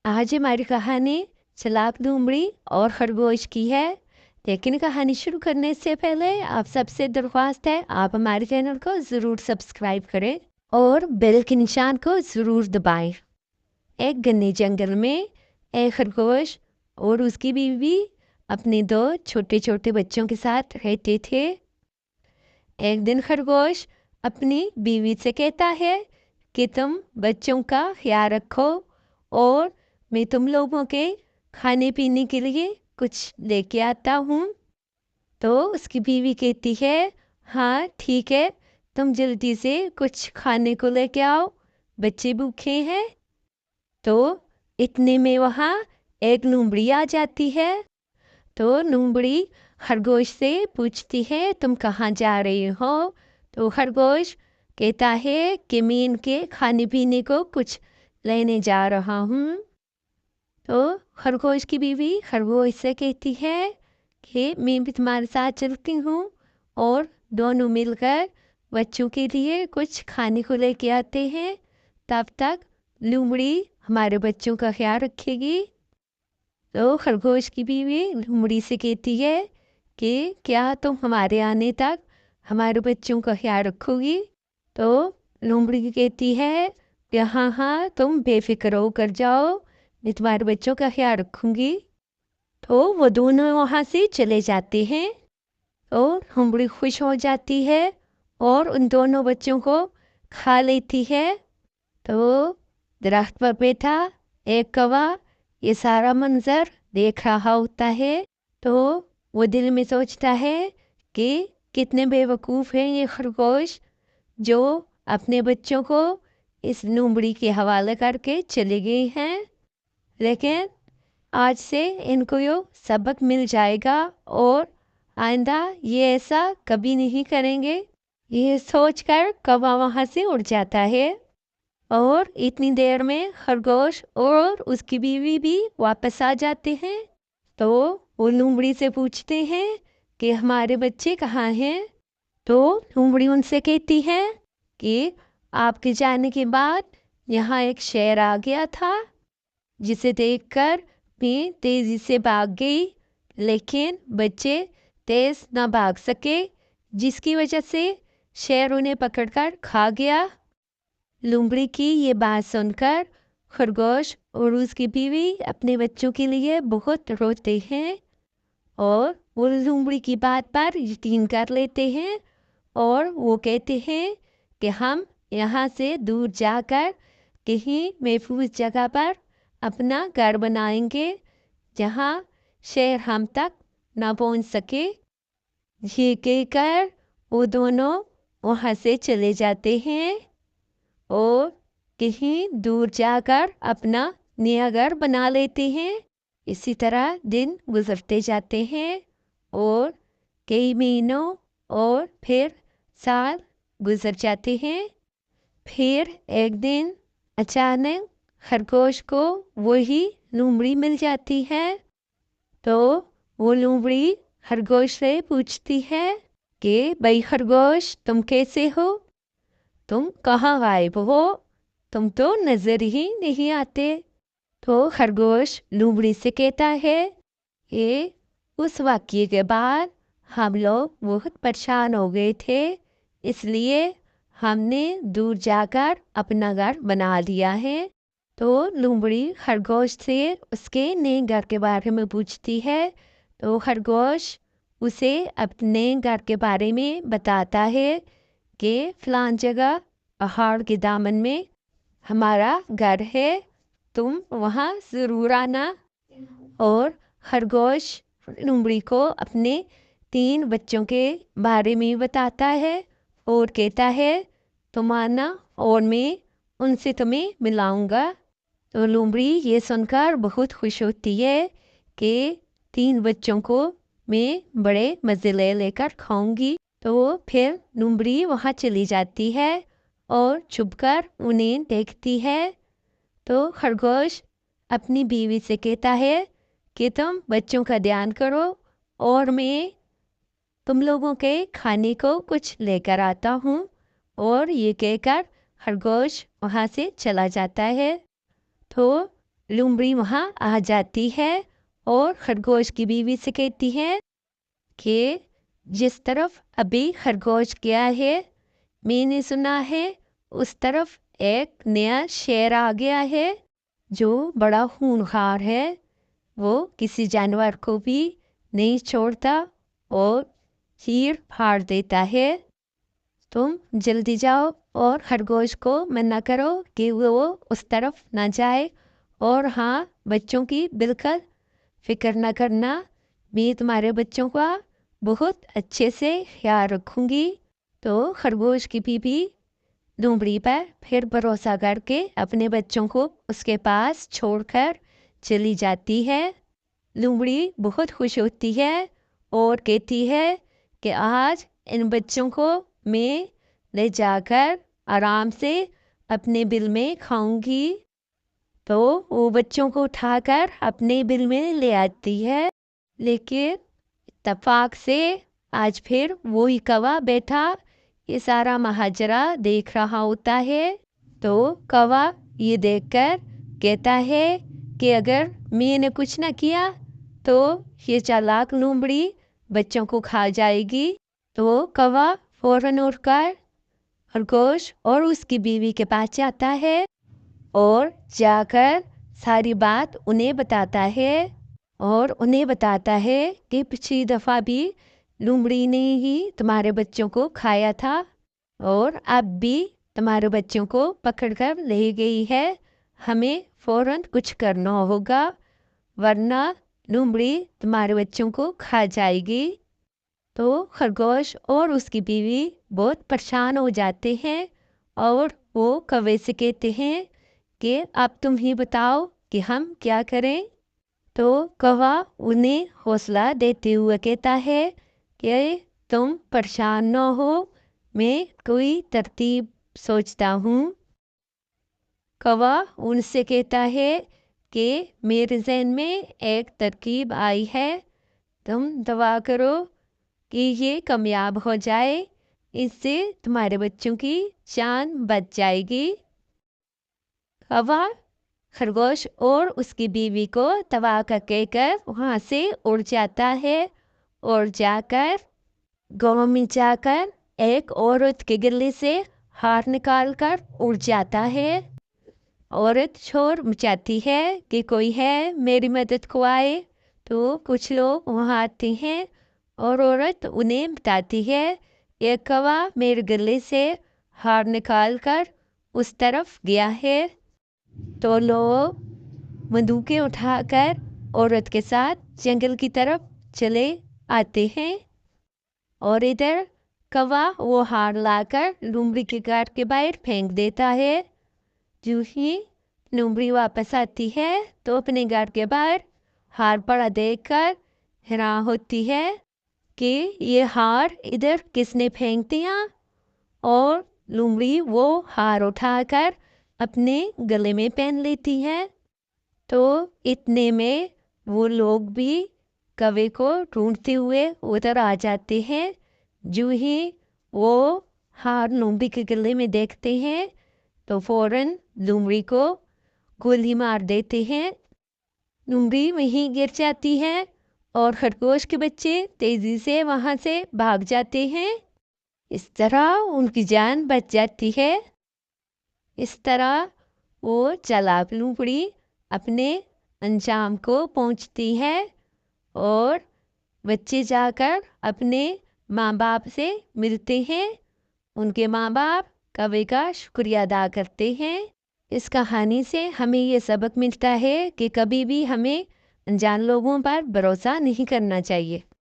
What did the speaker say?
आज हमारी कहानी चालाक लोमड़ी और खरगोश की है। लेकिन कहानी शुरू करने से पहले आप सबसे दरख्वास्त है आप हमारे चैनल को ज़रूर सब्सक्राइब करें और बेल के निशान को ज़रूर दबाएं। एक घने जंगल में एक खरगोश और उसकी बीवी अपने दो छोटे छोटे बच्चों के साथ रहते थे। एक दिन खरगोश अपनी बीवी से कहता है कि तुम बच्चों का ख्याल रखो और मैं तुम लोगों के खाने पीने के लिए कुछ लेके आता हूँ। तो उसकी बीवी कहती है, हाँ ठीक है, तुम जल्दी से कुछ खाने को लेके आओ, बच्चे भूखे हैं। तो इतने में वहाँ एक लोमड़ी आ जाती है। तो लोमड़ी खरगोश से पूछती है, तुम कहाँ जा रही हो? तो खरगोश कहता है कि मैं इनके खाने पीने को कुछ लेने जा रहा हूँ। तो खरगोश की बीवी खरगोश से कहती है कि मैं भी तुम्हारे साथ चलती हूँ और दोनों मिलकर बच्चों के लिए कुछ खाने को लेके आते हैं। तब तक लोमड़ी हमारे बच्चों का ख्याल रखेगी। तो खरगोश की बीवी लोमड़ी से कहती है कि क्या तुम हमारे आने तक हमारे बच्चों का ख्याल रखोगी? तो लोमड़ी कहती है कि हाँ हाँ, तुम बेफिक्र होकर जाओ, मैं तुम्हारे बच्चों का ख्याल रखूंगी। तो वो दोनों वहाँ से चले जाते हैं और लोमड़ी खुश हो जाती है और उन दोनों बच्चों को खा लेती है। तो दरख्त पर बैठा एक कौवा ये सारा मंजर देख रहा होता है। तो वो दिल में सोचता है कि कितने बेवकूफ़ हैं ये खरगोश जो अपने बच्चों को इस लोमड़ी के हवाले करके चले गए हैं। लेकिन आज से इनको यो सबक मिल जाएगा और आइंदा ये ऐसा कभी नहीं करेंगे। ये सोचकर कौवा वहाँ से उड़ जाता है और इतनी देर में खरगोश और उसकी बीवी भी वापस आ जाते हैं। तो वो लोमड़ी से पूछते हैं कि हमारे बच्चे कहाँ हैं? तो लोमड़ी उनसे कहती है कि आपके जाने के बाद यहाँ एक शेर आ गया था, जिसे देखकर मैं तेजी से भाग गई, लेकिन बच्चे तेज ना भाग सके, जिसकी वजह से शेर उन्हें पकड़कर खा गया। लोमड़ी की ये बात सुनकर खरगोश और उसकी बीवी अपने बच्चों के लिए बहुत रोते हैं और वो लोमड़ी की बात पर यकीन कर लेते हैं और वो कहते हैं कि हम यहाँ से दूर जाकर कहीं महफूज जगह पर अपना घर बनाएंगे जहाँ शेर हम तक ना पहुँच सके। ये कहकर वो दोनों वहाँ से चले जाते हैं और कहीं दूर जाकर अपना नया घर बना लेते हैं। इसी तरह दिन गुजरते जाते हैं और कई महीनों और फिर साल गुजर जाते हैं। फिर एक दिन अचानक खरगोश को वही लोमड़ी मिल जाती है। तो वो लोमड़ी खरगोश से पूछती है कि भाई खरगोश, तुम कैसे हो? तुम कहाँ गायब हो? तुम तो नजर ही नहीं आते। तो खरगोश लोमड़ी से कहता है कि उस वाक़ये के बाद हम लोग बहुत परेशान हो गए थे, इसलिए हमने दूर जाकर अपना घर बना लिया है। तो लोमड़ी खरगोश से उसके नए घर के बारे में पूछती है। तो खरगोश उसे अपने घर के बारे में बताता है कि फलां जगह पहाड़ के दामन में हमारा घर है, तुम वहाँ ज़रूर आना। और खरगोश लोमड़ी को अपने 3 बच्चों के बारे में बताता है और कहता है तुम आना और मैं उनसे तुम्हें मिलाऊंगा। तो लोमड़ी ये सुनकर बहुत खुश होती है कि 3 बच्चों को मैं बड़े मज़े ले लेकर खाऊंगी। तो फिर लोमड़ी वहाँ चली जाती है और छुपकर उन्हें देखती है। तो खरगोश अपनी बीवी से कहता है कि तुम बच्चों का ध्यान करो और मैं तुम लोगों के खाने को कुछ लेकर आता हूँ। और ये कहकर खरगोश वहाँ से चला जाता है। तो लोमड़ी वहाँ आ जाती है और खरगोश की बीवी से कहती है कि जिस तरफ अभी खरगोश गया है मैंने सुना है उस तरफ एक नया शेर आ गया है जो बड़ा खूंखार है। वो किसी जानवर को भी नहीं छोड़ता और चीर फाड़ देता है। तुम जल्दी जाओ और खरगोश को मना करो कि वो उस तरफ ना जाए। और हाँ, बच्चों की बिल्कुल फिक्र ना करना, मैं तुम्हारे बच्चों का बहुत अच्छे से ख्याल रखूँगी। तो खरगोश की बीवी लोमड़ी पर फिर भरोसा करके अपने बच्चों को उसके पास छोड़कर चली जाती है। लोमड़ी बहुत खुश होती है और कहती है कि आज इन बच्चों को मैं ले जाकर आराम से अपने बिल में खाऊंगी। तो वो बच्चों को उठाकर अपने बिल में ले आती है। लेकिन इत्तेफाक से आज फिर वही कौवा बैठा ये सारा महाजरा देख रहा होता है। तो कौवा ये देखकर कहता है कि अगर मैंने कुछ ना किया तो ये चालाक लोमड़ी बच्चों को खा जाएगी। तो कौवा फौरन उठकर खरगोश और उसकी बीवी के पास जाता है और जाकर सारी बात उन्हें बताता है और उन्हें बताता है कि पिछली दफ़ा भी लोमड़ी ने ही तुम्हारे बच्चों को खाया था और अब भी तुम्हारे बच्चों को पकड़कर ले गई है। हमें फौरन कुछ करना होगा वरना लोमड़ी तुम्हारे बच्चों को खा जाएगी। तो खरगोश और उसकी बीवी बहुत परेशान हो जाते हैं और वो कौवे से कहते हैं कि अब तुम ही बताओ कि हम क्या करें। तो कौवा उन्हें हौसला देते हुए कहता है कि तुम परेशान न हो, मैं कोई तरतीब सोचता हूँ। कौवा उनसे कहता है कि मेरे ज़हन में एक तरकीब आई है, तुम दुआ करो कि ये कामयाब हो जाए, इससे तुम्हारे बच्चों की जान बच जाएगी। कौवा खरगोश और उसकी बीवी को तबाह कहकर वहाँ से उड़ जाता है और जाकर गाँव में जाकर एक औरत के गले से हार निकाल कर उड़ जाता है। औरत शोर मचाती है कि कोई है मेरी मदद को आए। तो कुछ लोग वहाँ आते हैं और औरत उन्हें बताती है ये कौवा मेरे गले से हार निकाल कर उस तरफ गया है। तो लोग बंदूकें उठाकर औरत के साथ जंगल की तरफ चले आते हैं और इधर कौवा वो हार लाकर लोमड़ी के गार के बाहर फेंक देता है। जो ही लोमड़ी वापस आती है तो अपने गार के बाहर हार पड़ा देखकर हैरान होती है कि ये हार इधर किसने फेंक दिया। और लोमड़ी वो हार उठाकर अपने गले में पहन लेती है। तो इतने में वो लोग भी कौवे को ढूंढते हुए उधर आ जाते हैं। जो ही वो हार लोमड़ी के गले में देखते हैं तो फौरन लोमड़ी को गोली मार देते हैं। लोमड़ी वहीं गिर जाती है और खरगोश के बच्चे तेजी से वहाँ से भाग जाते हैं। इस तरह उनकी जान बच जाती है। इस तरह वो चालाक लोमड़ी अपने अंजाम को पहुंचती है और बच्चे जाकर अपने माँ बाप से मिलते हैं। उनके माँ बाप कौवे का शुक्रिया अदा करते हैं। इस कहानी से हमें ये सबक मिलता है कि कभी भी हमें अनजान लोगों पर भरोसा नहीं करना चाहिए।